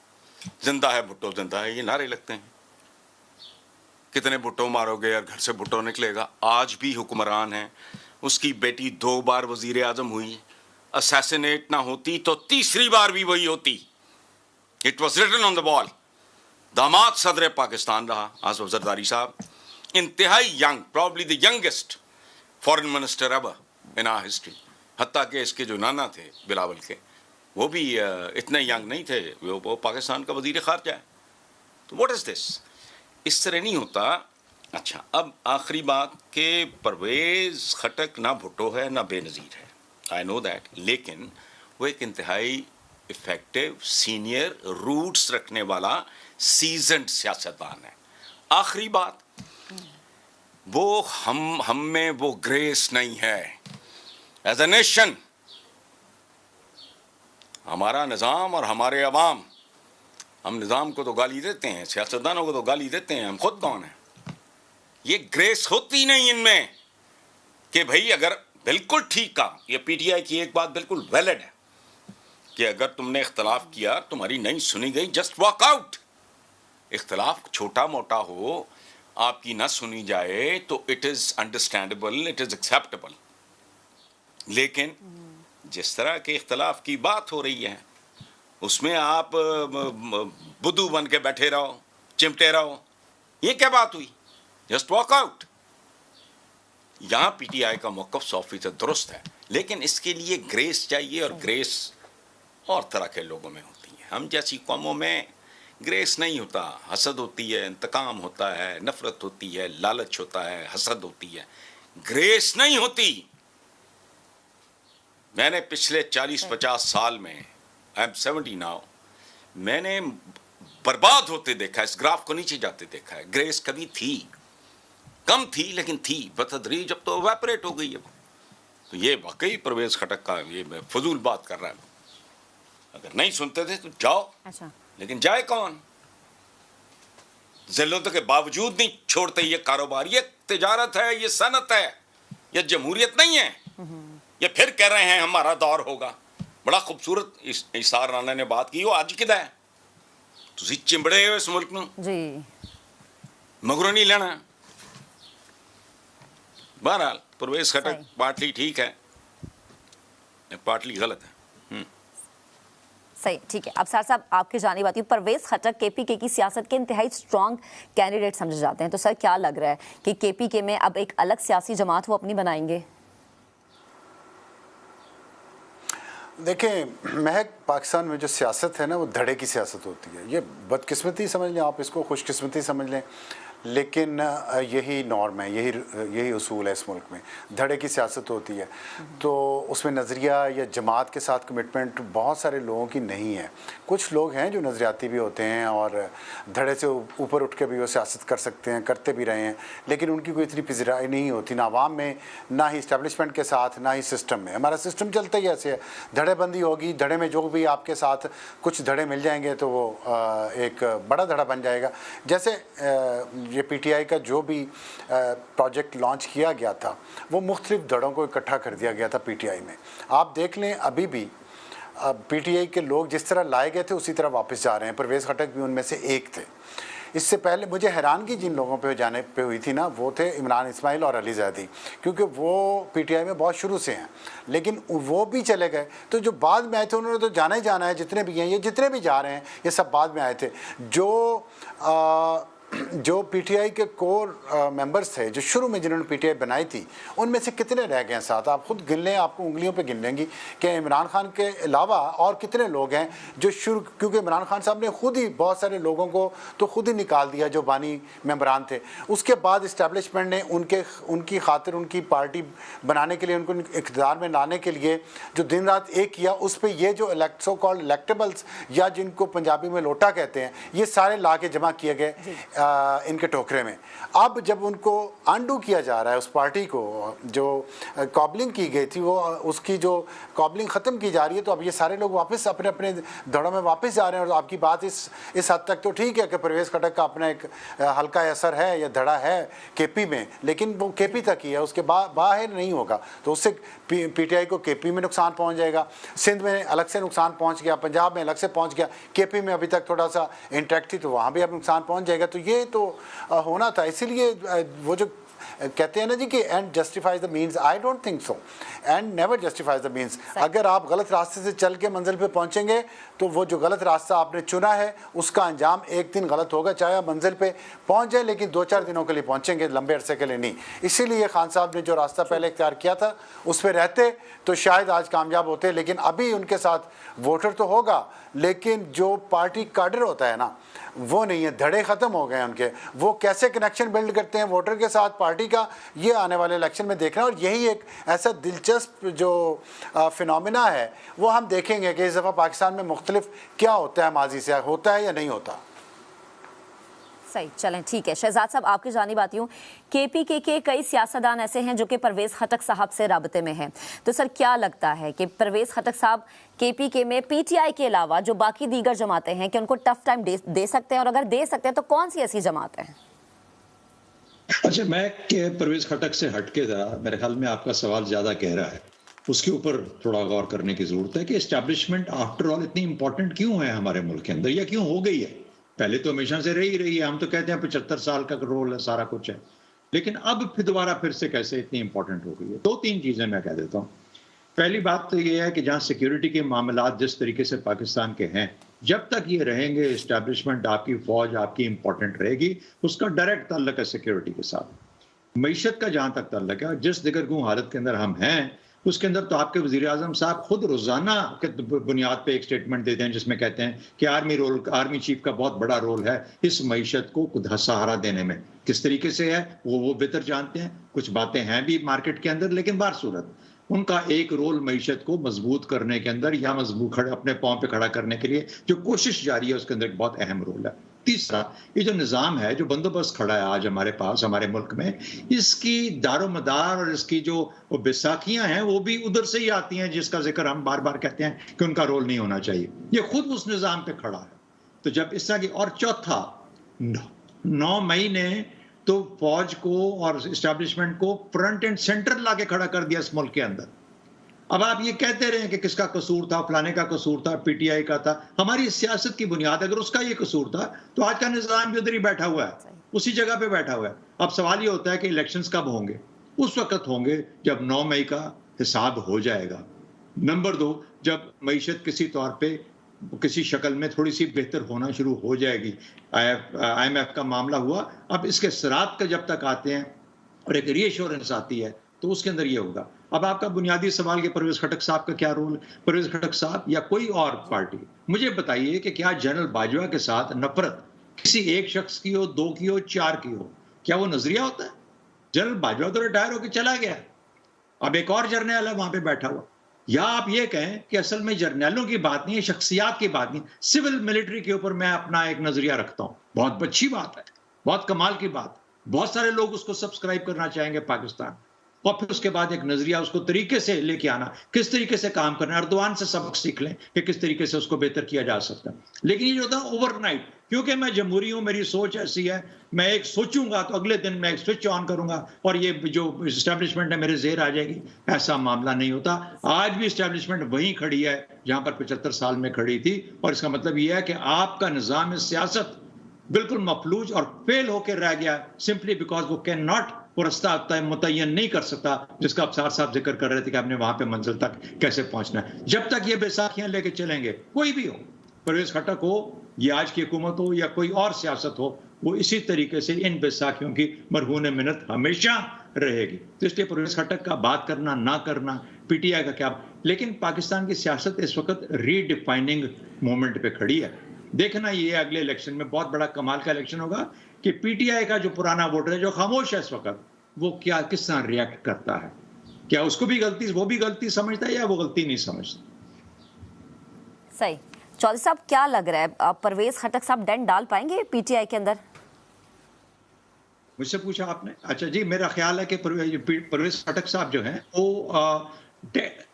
जिंदा है भुट्टो, जिंदा है, ये नारे लगते हैं। कितने भुट्टो मारोगे और घर से भुट्टो निकलेगा। आज भी हुक्मरान है, उसकी बेटी 2 बार वजीर आजम हुई, असैसिनेट ना होती तो तीसरी बार भी वही होती। It was written on the wall. दामाद सदर पाकिस्तान रहा आसिफ जरदारी साहब, इंतहाई young, probably the youngest foreign minister ever in our history. हत्ता कि इसके जो नाना थे बिलावल के, वो भी इतने यंग नहीं थे, वो पाकिस्तान का वजीर खारजा है। तो व्हाट इज दिस? इस तरह नहीं होता अच्छा, अब आखिरी बात कि परवेज खटक ना भुट्टो है ना बेनज़ीर है, आई नो दैट, लेकिन वो एक इंतहाई इफेक्टिव सीनियर रूट्स रखने वाला सीजन्ड सियासतदान है। आखिरी बात, वो हम में वो ग्रेस नहीं है। एज ए नेशन हमारा निज़ाम और हमारे अवाम, हम निज़ाम को तो गाली देते हैं, सियासतदानों को तो गाली देते हैं, हम खुद कौन हैं? ये ग्रेस होती नहीं इनमें कि भाई अगर बिल्कुल ठीक कहा, ये पीटीआई की एक बात बिल्कुल वैलिड है कि अगर तुमने इख्तलाफ किया, तुम्हारी नहीं सुनी गई, जस्ट वॉक आउट। इख्तलाफ छोटा मोटा हो, आपकी ना सुनी जाए तो it is understandable, it is acceptable. लेकिन जिस तरह के इख्तलाफ की बात हो रही है उसमें आप बुद्धू बन के बैठे रहो, चिमटे रहो, ये क्या बात हुई? Just walk out. यहां पीटीआई का मौक़िफ़ 100% दुरुस्त है, लेकिन इसके लिए ग्रेस चाहिए, और ग्रेस और तरह के लोगों में होती है। हम जैसी कौमों में ग्रेस नहीं होता, हसद होती है, इंतकाम होता है, नफरत होती है, लालच होता है, हसद होती है, ग्रेस नहीं होती। मैंने पिछले 40-50 साल में, आई एम 70 नाउ, मैंने बर्बाद होते देखा है, इस ग्राफ को नीचे जाते देखा है। ग्रेस कभी थी, कम थी लेकिन थी, बतदरीज जब तो एवेपोरेट हो गई है। तो ये वाकई परवेज खटक का ये फजूल बात कर रहा है। अगर नहीं सुनते थे तो जाओ।
अच्छा,
लेकिन जाए कौन? जिल्लत के बावजूद नहीं छोड़ते ये कारोबार। ये तिजारत है, ये सनत है, ये जमहूरियत नहीं है। ये फिर कह रहे हैं हमारा दौर होगा। बड़ा खूबसूरत इसार राना ने बात की, वो अज किदा है? तुसी चिंबड़े हो इस मुल्क में
जी,
मगरों नहीं लेना। बहरहाल परवेज खटक पार्टली ठीक है, पार्टली गलत है।
सही, ठीक है। अब सर साहब आपके जाने बात, परवेज खटक केपीके की सियासत के इंतहाई स्ट्रॉन्ग कैंडिडेट समझे जाते हैं, तो सर क्या लग रहा है कि केपीके में अब एक अलग सियासी जमात वो अपनी बनाएंगे?
देखें महक, पाकिस्तान में जो सियासत है ना वो धड़े की सियासत होती है। ये बदकिस्मती समझ लें आप, इसको खुशकिस्मती समझ लें, लेकिन यही नॉर्म है, यही उसूल है इस मुल्क में। धड़े की सियासत होती है तो उसमें नज़रिया या जमात के साथ कमिटमेंट बहुत सारे लोगों की नहीं है। कुछ लोग हैं जो नज़रियाती भी होते हैं और धड़े से ऊपर उठ के भी वो सियासत कर सकते हैं, करते भी रहे हैं, लेकिन उनकी कोई इतनी पिज़राई नहीं होती, ना आवाम में, ना ही इस्टेब्लिशमेंट के साथ, ना ही सिस्टम में। हमारा सिस्टम चलता ही ऐसे है, धड़ेबंदी होगी, धड़े में जो भी आपके साथ कुछ धड़े मिल जाएंगे तो वो एक बड़ा धड़ा बन जाएगा। जैसे ये पीटीआई का जो भी प्रोजेक्ट लॉन्च किया गया था वो मुख्तलिफ धड़ों को इकट्ठा कर दिया गया था पीटीआई में। आप देख लें अभी भी पीटीआई के लोग जिस तरह लाए गए थे उसी तरह वापस जा रहे हैं। परवेज़ खटक भी उनमें से एक थे। इससे पहले मुझे हैरानगी जिन लोगों पे जाने पे हुई थी ना, वो थे इमरान इस्माइल और अली ज़ैदी, क्योंकि वो पीटीआई में बहुत शुरू से हैं, लेकिन वो भी चले गए। तो जो बाद में आए थे उन्होंने तो जाना ही जाना है, जितने भी हैं, ये जितने भी जा रहे हैं ये सब बाद में आए थे। जो पीटीआई के कोर मेंबर्स थे, जो शुरू में जिन्होंने पीटीआई बनाई थी, उनमें से कितने रह गए हैं साथ? आप खुद गिन लें, आपको उंगलियों पे गिन लेंगी कि इमरान खान के अलावा और कितने लोग हैं जो शुरू, क्योंकि इमरान खान साहब ने खुद ही बहुत सारे लोगों को तो खुद ही निकाल दिया जो बानी मेंबरान थे। उसके बाद इस्टेब्लिशमेंट ने उनकी खातिर, उनकी पार्टी बनाने के लिए, उनको इक़्तिदार में लाने के लिए जो दिन रात एक किया, उस पर ये जो सो कॉल्ड इलेक्टेबल्स या जिनको पंजाबी में लोटा कहते हैं, ये सारे ला के जमा किए गए इनके टोकरे में। अब जब उनको अंडू किया जा रहा है, उस पार्टी को जो कॉबलिंग की गई थी, वो उसकी जो कॉबलिंग ख़त्म की जा रही है, तो अब ये सारे लोग वापस अपने अपने धड़ों में वापस जा रहे हैं। और आपकी बात इस हद तक तो ठीक है कि परवेज़ खटक का अपना एक हल्का असर है या धड़ा है केपी में, लेकिन वो केपी तक ही है, उसके बाहर नहीं होगा। तो उससे पीटीआई को केपी में नुकसान पहुँच जाएगा, सिंध में अलग से नुकसान पहुँच गया, पंजाब में अलग से पहुँच गया, केपी में अभी तक थोड़ा सा इंटैक्ट थी तो वहाँ भी अब नुकसान पहुँच जाएगा। तो ये तो होना था। इसीलिए वो जो कहते हैं ना जी कि and justifies the means, I don't think so. And never justifies the means. अगर आप गलत रास्ते से चल के मंजिल पे पहुंचेंगे तो वो जो गलत रास्ता आपने चुना है उसका अंजाम एक दिन गलत होगा, चाहे आप मंजिल पे पहुंच जाए, लेकिन 2-4 दिनों के लिए पहुंचेंगे, लंबे अरसे के लिए नहीं। इसीलिए खान साहब ने जो रास्ता पहले इख्तियार किया था उस पर रहते तो शायद आज कामयाब होते, लेकिन अभी उनके साथ वोटर तो होगा, लेकिन जो पार्टी काडर होता है ना, वो नहीं है, धड़े ख़त्म हो गए हैं उनके। वो कैसे कनेक्शन बिल्ड करते हैं वोटर के साथ पार्टी का, ये आने वाले इलेक्शन में देखना। और यही एक ऐसा दिलचस्प जो फिनोमिना है वो हम देखेंगे कि इस दफ़ा पाकिस्तान में मुख्तलिफ क्या होता है, माजी से होता है या नहीं होता।
सही, चलें ठीक है। शहजाद साहब आपकी जानिब आती हूँ। KPK के कई सियासतदान ऐसे हैं जो कि परवेज़ खटक साहब से राबते में हैं, तो सर क्या लगता है कि परवेज़ खटक साहब KPK में PTI के अलावा जो बाकी दीगर जमातें हैं कि उनको टफ टाइम दे सकते हैं, और अगर दे सकते हैं तो कौन सी ऐसी जमातें हैं?
अच्छा, मैं परवेज खटक से हटके था, मेरे ख्याल में आपका सवाल ज्यादा गहरा है, उसके ऊपर थोड़ा गौर करने की जरूरत है कि एस्टैब्लिशमेंट आफ्टर ऑल इतनी इंपॉर्टेंट क्यों है हमारे मुल्क के अंदर, या क्यों हो गई है। पहले तो हमेशा से रही है, हम तो कहते हैं 75 साल का रोल है, सारा कुछ है, लेकिन अब फिर दोबारा फिर से कैसे इतनी इंपॉर्टेंट हो गई है। 2-3 चीजें मैं कह देता हूँ। पहली बात तो ये है कि जहाँ सिक्योरिटी के मामलात जिस तरीके से पाकिस्तान के हैं, जब तक ये रहेंगे एस्टैब्लिशमेंट, आपकी फौज आपकी इंपॉर्टेंट रहेगी, उसका डायरेक्ट ताल्लुक है सिक्योरिटी के साथ। मईशत का जहां तक ताल्लुक है, जिस दिगरगूं हालत के अंदर हम हैं, उसके अंदर तो आपके वजीर आजम साहब खुद रोजाना के बुनियाद पे एक स्टेटमेंट देते हैं जिसमें कहते हैं कि आर्मी चीफ का बहुत बड़ा रोल है इस मईशत को खुद सहारा देने में। किस तरीके से है वो बेहतर जानते हैं। कुछ बातें हैं भी मार्केट के अंदर, लेकिन बार सूरत उनका एक रोल मईशत को मजबूत करने के अंदर या मजबूत अपने पांव पे खड़ा करने के लिए जो कोशिश जारी है उसके अंदर एक बहुत अहम रोल है। तीसरा, ये जो निज़ाम है, जो बंदोबस्त खड़ा है आज हमारे पास हमारे मुल्क में, इसकी दारोमदार और इसकी जो बैसाखियां हैं वो भी उधर से ही आती हैं, जिसका जिक्र हम बार बार कहते हैं कि उनका रोल नहीं होना चाहिए। ये खुद उस निज़ाम पे खड़ा है। तो जब इस तरह की, और चौथा, 9 मई ने तो फौज को और एस्टैब्लिशमेंट को फ्रंट एंड सेंटर लाके खड़ा कर दिया इस मुल्क के अंदर। अब आप ये कहते रहे कि किसका कसूर था, फलाने का कसूर था, PTI का था। हमारी सियासत की बुनियाद अगर उसका ये कसूर था तो आज का निज़ाम भी उधर ही बैठा हुआ है, उसी जगह पे बैठा हुआ है। अब सवाल ये होता है कि इलेक्शंस कब होंगे? उस वक्त होंगे जब 9 मई का हिसाब हो जाएगा। नंबर 2, जब मईशत किसी तौर पे किसी शक्ल में थोड़ी सी बेहतर होना शुरू हो जाएगी। IMF का मामला हुआ, अब इसके सरात का जब तक आते हैं और एक रीएश्योरेंस आती है तो उसके अंदर ये होगा। अब आपका बुनियादी सवाल कि परवेज खटक साहब का क्या रोल, परवेज खटक साहब या कोई और पार्टी, मुझे बताइए कि क्या जनरल बाजवा के साथ नफरत किसी एक शख्स की हो, 2 की हो, 4 की हो, क्या वो नजरिया होता है? जनरल बाजवा तो रिटायर होकर चला गया, अब एक और जर्नल है वहां पे बैठा हुआ। या आप ये कहें कि असल में जर्नलों की बात नहीं है, शख्सियात की बात नहीं, सिविल मिलिट्री के ऊपर मैं अपना एक नजरिया रखता हूं। बहुत अच्छी बात है, बहुत कमाल की बात, बहुत सारे लोग उसको सब्सक्राइब करना चाहेंगे पाकिस्तान। और फिर उसके बाद एक नजरिया उसको तरीके से लेके आना, किस तरीके से काम करना है। अर्दवान से सबक सीख लें कि किस तरीके से उसको बेहतर किया जा सकता है। लेकिन ये जो होता है ओवरनाइट, क्योंकि मैं जमहूरी हूं, मेरी सोच ऐसी है, मैं एक सोचूंगा तो अगले दिन मैं एक स्विच ऑन करूंगा और ये जो एस्टैब्लिशमेंट है मेरे जेर आ जाएगी, ऐसा मामला नहीं होता। आज भी एस्टैब्लिशमेंट वहीं खड़ी है जहां पर 75 साल में खड़ी थी। और इसका मतलब यह है कि आपका निजाम सियासत बिल्कुल मफलूज और फेल होकर रह गया, सिंपली बिकॉज वो कैन नॉट, वो रास्ता मुतय्यन नहीं कर सकता जिसका अफसार साहब जिक्र कर रहे थे कि आपने वहां पे मंजिल तक कैसे पहुंचना है। जब तक ये बैसाखियां लेके चलेंगे, कोई भी हो, परवेज खटक हो, ये आज की हुकूमत हो या कोई और सियासत हो, वो इसी तरीके से इन बैसाखियों की मरहून मिन्नत हमेशा रहेगी। तो इसलिए परवेज खटक का बात करना ना करना, PTI का क्या, लेकिन पाकिस्तान की सियासत इस वक्त रीडिफाइनिंग मोमेंट पे खड़ी है। देखना ये अगले इलेक्शन में बहुत बड़ा कमाल का इलेक्शन होगा कि PTI का जो पुराना वोटर है जो खामोश है इस वक्त, वो क्या किस तरह रिएक्ट करता है। क्या उसको भी गलती, वो भी गलती समझता है या वो गलती नहीं समझता।
सही। चौधरी साहब क्या लग रहा है, परवेज खटक साहब डेंट डाल पाएंगे PTI के अंदर?
मुझसे पूछा आपने? अच्छा जी, मेरा ख्याल है कि परवेज खटक साहब जो हैं वो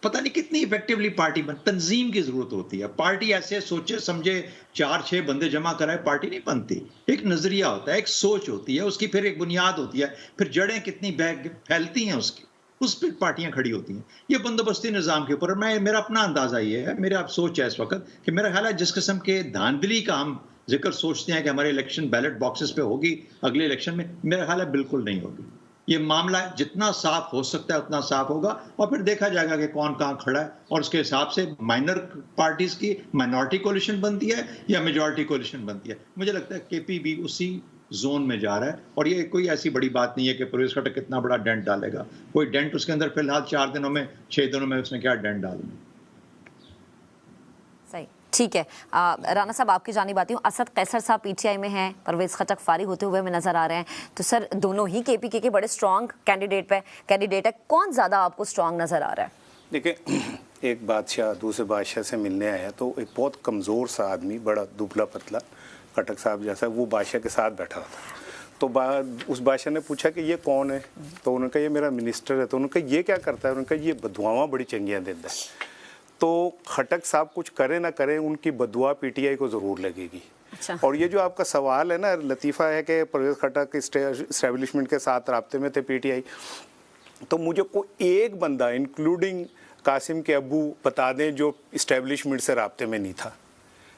पता नहीं कितनी इफेक्टिवली पार्टी तंजीम की जरूरत होती है। पार्टी ऐसे सोचे समझे 4-6 बंदे जमा कराए पार्टी नहीं बनती। एक नजरिया होता है, एक सोच होती है, उसकी फिर एक बुनियाद होती है, फिर जड़ें कितनी फैलती हैं उसकी, उस पर पार्टियां खड़ी होती हैं। ये बंदोबस्ती निज़ाम के ऊपर मेरा अपना अंदाजा ये है, मेरा सोच है इस वक्त कि मेरा ख्याल है जिस किस्म के धांधली का हम जिक्र सोचते हैं कि हमारे इलेक्शन बैलेट बॉक्सेस पे होगी अगले इलेक्शन में, मेरा ख्याल है बिल्कुल नहीं होगी। ये मामला जितना साफ हो सकता है उतना साफ होगा और फिर देखा जाएगा कि कौन कहाँ खड़ा है और उसके हिसाब से माइनर पार्टीज की माइनॉरिटी कोलिशन बनती है या मेजॉरिटी कोलिशन बनती है। मुझे लगता है KP भी उसी जोन में जा रहा है और ये कोई ऐसी बड़ी बात नहीं है कि परवेज खटक कितना बड़ा डेंट डालेगा। कोई डेंट उसके अंदर फिलहाल 4 दिनों में 6 दिनों में उसने क्या डेंट डालना।
सही। ठीक है। राना साहब आपकी जानिब आती हूँ। असद कैसर साहब पीटीआई में हैं, परवेज खटक फारिग होते हुए हमें नजर आ रहे हैं। तो सर दोनों ही केपीके के बड़े स्ट्रॉन्ग कैंडिडेट है, कौन ज्यादा आपको स्ट्रॉन्ग नजर आ रहा है?
देखिए, एक बादशाह दूसरे बादशाह से मिलने आया तो एक बहुत कमज़ोर सा आदमी, बड़ा दुबला पतला खटक साहब जैसा, वो बादशाह के साथ बैठा था। तो उस बादशाह ने पूछा कि ये कौन है, तो उन्होंने कहा ये मेरा मिनिस्टर है। तो उन्होंने कहा ये क्या करता है, उन्होंने कहा ये बदुआवां बड़ी चंगियाँ देता है। तो खटक साहब कुछ करे ना करें, उनकी बदुआ पीटीआई को ज़रूर लगेगी।
अच्छा।
और ये जो आपका सवाल है ना, लतीफ़ा है कि परवेज़ खटक इस्टेब्लिशमेंट के साथ राब्ते में थे पीटीआई, तो मुझे कोई एक बंदा इंक्लूडिंग कासिम के अब्बू बता दें जो इस्टेब्लिशमेंट से राब्ते में नहीं था,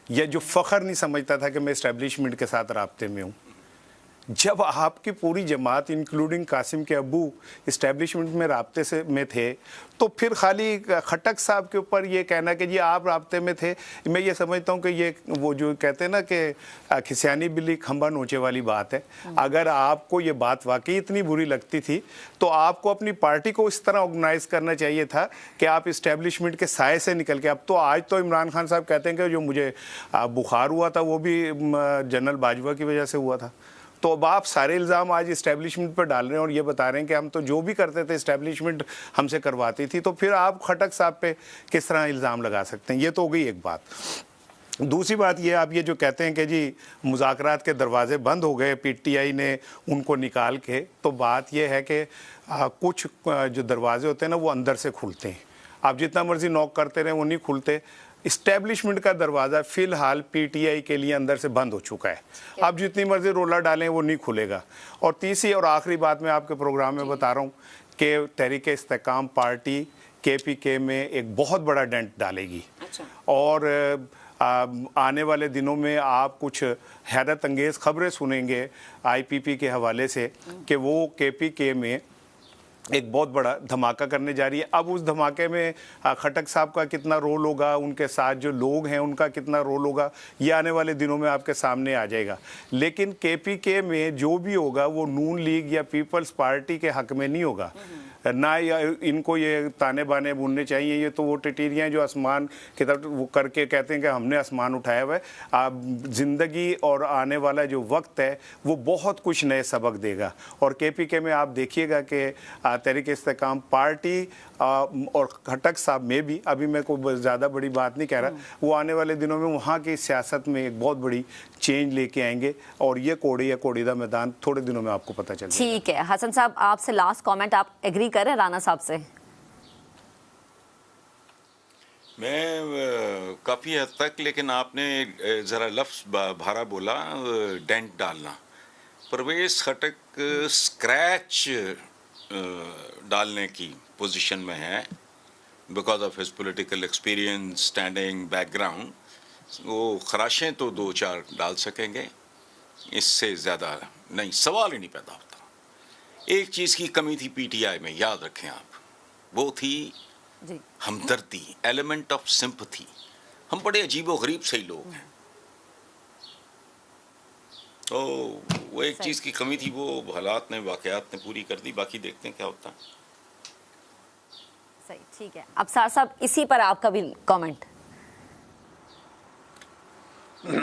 या जो फ़ख्र नहीं समझता था कि मैं इस्टेब्लिशमेंट के साथ राब्ते में हूँ। जब आपकी पूरी जमात इंक्लूडिंग कासिम के अब्बू इस्टेब्लिशमेंट में राब्ते से में थे, तो फिर खाली खटक साहब के ऊपर ये कहना कि जी आप राब्ते में थे, मैं ये समझता हूँ कि ये वो जो कहते हैं ना कि खिसियानी बिल्ली खंबा नोचे वाली बात है। अगर आपको ये बात वाकई इतनी बुरी लगती थी तो आपको अपनी पार्टी को इस तरह ऑर्गेनाइज करना चाहिए था कि आप इस्टेब्लिशमेंट के साए से निकल के, अब तो आज तो इमरान खान साहब कहते हैं कि जो मुझे बुखार हुआ था वो भी जनरल बाजवा की वजह से हुआ था। तो अब आप सारे इल्ज़ाम आज इस्टेब्लिशमेंट पर डाल रहे हैं और ये बता रहे हैं कि हम तो जो भी करते थे इस्टेब्लिशमेंट हमसे करवाती थी, तो फिर आप खटक साहब पे किस तरह इल्ज़ाम लगा सकते हैं? ये तो हो गई एक बात। दूसरी बात ये, आप ये जो कहते हैं कि जी मुज़ाकरात के दरवाजे बंद हो गए, पीटीआई ने उनको निकाल के, तो बात ये है कि कुछ जो दरवाजे होते हैं ना वो अंदर से खुलते हैं। आप जितना मर्जी नॉक करते रहें वो नहीं खुलते। इस्टेब्लिशमेंट का दरवाज़ा फ़िलहाल पीटीआई के लिए अंदर से बंद हो चुका है। आप जितनी मर्जी रोला डालें वो नहीं खुलेगा। और तीसरी और आखिरी बात मैं आपके प्रोग्राम में बता रहा हूँ कि तहरीक-ए-इस्तेकाम पार्टी केपीके में एक बहुत बड़ा डेंट डालेगी।
अच्छा।
और आने वाले दिनों में आप कुछ हैरत अंगेज़ खबरें सुनेंगे आईपीपी के हवाले से कि वो केपीके में एक बहुत बड़ा धमाका करने जा रही है। अब उस धमाके में खटक साहब का कितना रोल होगा, उनके साथ जो लोग हैं उनका कितना रोल होगा, ये आने वाले दिनों में आपके सामने आ जाएगा। लेकिन केपीके में जो भी होगा वो नून लीग या पीपल्स पार्टी के हक में नहीं होगा। ना या इनको ये ताने बाने बुनने चाहिए, ये तो वो टिटीरियाँ जो आसमान की तरफ वो करके कहते हैं कि हमने आसमान उठाया हुआ है। आप ज़िंदगी और आने वाला जो वक्त है वो बहुत कुछ नए सबक देगा। और केपीके में आप देखिएगा कि तहरीक-ए-इस्तेकाम पार्टी और खटक साहब में भी, अभी मैं कोई ज़्यादा बड़ी बात नहीं कह रहा, वो आने वाले दिनों में वहाँ की सियासत में एक बहुत बड़ी चेंज लेके आएंगे और ये कोड़ी या कोड़ीदा मैदान थोड़े दिनों में आपको पता चल जाएगा।
ठीक है हसन साहब, आपसे लास्ट कमेंट, आप एग्री करें राना साहब से?
मैं काफ़ी हद तक, लेकिन आपने ज़रा लफ्ज़ भारा बोला, डेंट डालना। परवेज़ खटक स्क्रैच डालने की पोजीशन में है because of his political experience, standing background. वो खराशें तो 2-4 डाल सकेंगे, इससे ज़्यादा नहीं, सवाल ही नहीं पैदा होता। एक चीज़ की कमी थी पीटीआई में, याद रखें आप, वो थी
जी।
हमदर्दी, एलिमेंट ऑफ सिंपैथी। हम बड़े अजीबो गरीब से ही लोग हैं, तो वो एक चीज़ की कमी थी, वो हालात ने, वाक़यात ने पूरी कर दी। बाकी देखते हैं क्या होता है।
सही, ठीक है। अब सार साहब इसी पर आपका भी कमेंट।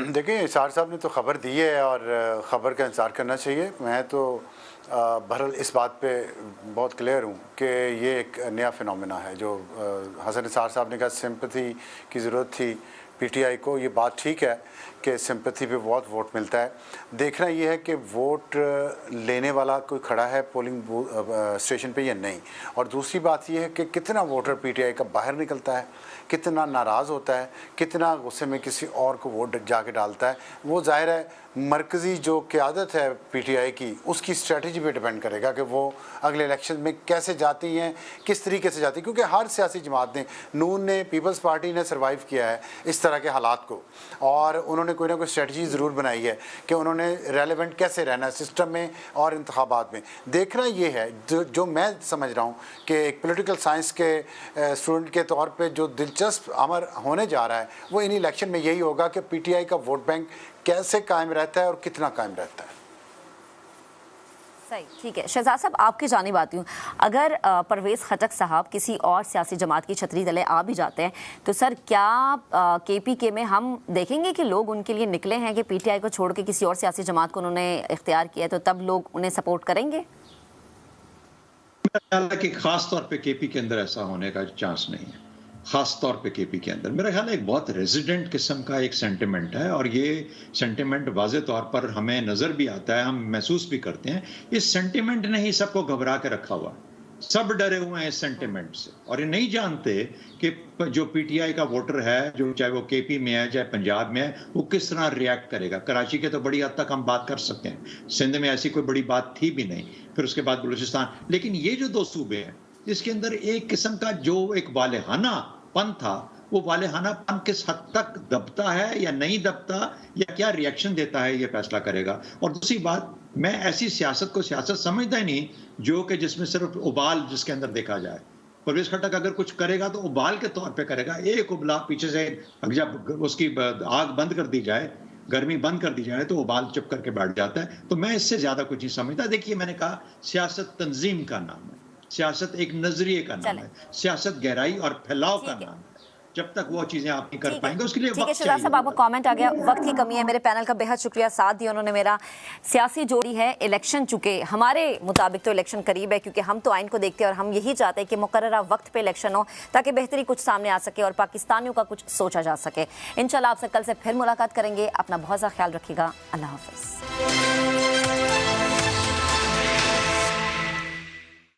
देखिए सार साहब ने तो ख़बर दी है और ख़बर का इंतज़ार करना चाहिए। मैं तो बहरहाल इस बात पे बहुत क्लियर हूँ कि ये एक नया फिनोमेना है जो हसन निसार साहब ने कहा सिंपैथी की ज़रूरत थी पीटीआई को। ये बात ठीक है कि सिंपैथी पे बहुत वोट मिलता है। देखना ये है कि वोट लेने वाला कोई खड़ा है पोलिंग स्टेशन पे या नहीं। और दूसरी बात ये है कि कितना वोटर पीटीआई का बाहर निकलता है, कितना नाराज़ होता है, कितना गुस्से में किसी और को वोट जाके डालता है। वो ज़ाहिर है मरकज़ी जो क़यादत है पीटीआई की, उसकी स्ट्रेटजी पे डिपेंड करेगा कि वो अगले इलेक्शन में कैसे जाती हैं, किस तरीके से जाती हैं। क्योंकि हर सियासी जमात ने, नून ने, पीपल्स पार्टी ने सर्वाइव किया है इस तरह के हालात को, और उन्होंने कोई ना कोई स्ट्रेटजी ज़रूर बनाई है कि उन्होंने रेलेवेंट कैसे रहना है सिस्टम में और इंतखाबात में। देखना ये है जो मैं समझ रहा हूँ कि एक पॉलिटिकल साइंस के स्टूडेंट के तौर पर जो दिलचस्प अमर होने जा रहा है वो इन इलेक्शन में यही होगा कि पीटीआई का वोट बैंक कैसे कायम रहता है और कितना कायम रहता है।
सही, ठीक है। शहजाद साहब, आपकी जानिब आती हूँ। अगर परवेज़ खटक साहब किसी और सियासी जमात की छतरी तले आ भी जाते हैं तो सर क्या KPK में हम देखेंगे कि लोग उनके लिए निकले हैं कि PTI को छोड़ के किसी और सियासी जमात को उन्होंने इख्तियार किया है, तो तब लोग उन्हें सपोर्ट करेंगे?
मेरा ख्याल है कि खास तौर पे KP के अंदर ऐसा होने का चांस नहीं है। खास तौर पे KP के अंदर मेरा ख्याल है एक बहुत रेजिडेंट किस्म का एक सेंटिमेंट है, और ये सेंटिमेंट वाज़े तौर पर हमें नजर भी आता है, हम महसूस भी करते हैं। इस सेंटिमेंट ने ही सबको घबरा के रखा हुआ, सब डरे हुए हैं इस सेंटिमेंट से, और ये नहीं जानते कि जो PTI का वोटर है, जो चाहे वो KP में है चाहे पंजाब में है, वो किस तरह रिएक्ट करेगा। कराची के तो बड़ी हद तक हम बात कर सकते हैं, सिंध में ऐसी कोई बड़ी बात थी भी नहीं, फिर उसके बाद बलूचिस्तान। लेकिन ये जो 2 सूबे हैं, इसके अंदर एक किस्म का जो एक वालेहाना पन था, वो वालेहाना पन किस हद तक दबता है या नहीं दबता, या क्या रिएक्शन देता है, ये फैसला करेगा। और दूसरी बात, मैं ऐसी सियासत को सियासत समझता ही नहीं जो कि जिसमें सिर्फ उबाल जिसके अंदर देखा जाए। परवेज खटक अगर कुछ करेगा तो उबाल के तौर पे करेगा, एक उबला पीछे से जब उसकी आग बंद कर दी जाए, गर्मी बंद कर दी जाए, तो उबाल चुप करके बैठ जाता है। तो मैं इससे ज्यादा कुछ नहीं समझता। देखिए, मैंने कहा सियासत तंजीम का नाम है, सियासत एक नजरिए का नाम है, सियासत गहराई और फैलाव का नाम है। जब तक वो चीजें आप नहीं कर पाएंगे उसके लिए वक्त
शहजाद साहब, आपका कमेंट आ गया। वक्त की कमी है। मेरे पैनल का बेहद शुक्रिया, साथ दिया उन्होंने मेरा। सियासी जोड़ी है, इलेक्शन चुके हमारे मुताबिक तो इलेक्शन करीब है, क्योंकि हम तो आइन को देखते हैं और हम यही चाहते हैं कि मुकर्ररा वक्त पे इलेक्शन हो ताकि बेहतरी कुछ सामने आ सके और पाकिस्तानियों का कुछ सोचा जा सके। इंशाल्लाह आपसे कल से फिर मुलाकात करेंगे। अपना बहुत सा ख्याल रखिएगा। अल्लाह हाफिज़।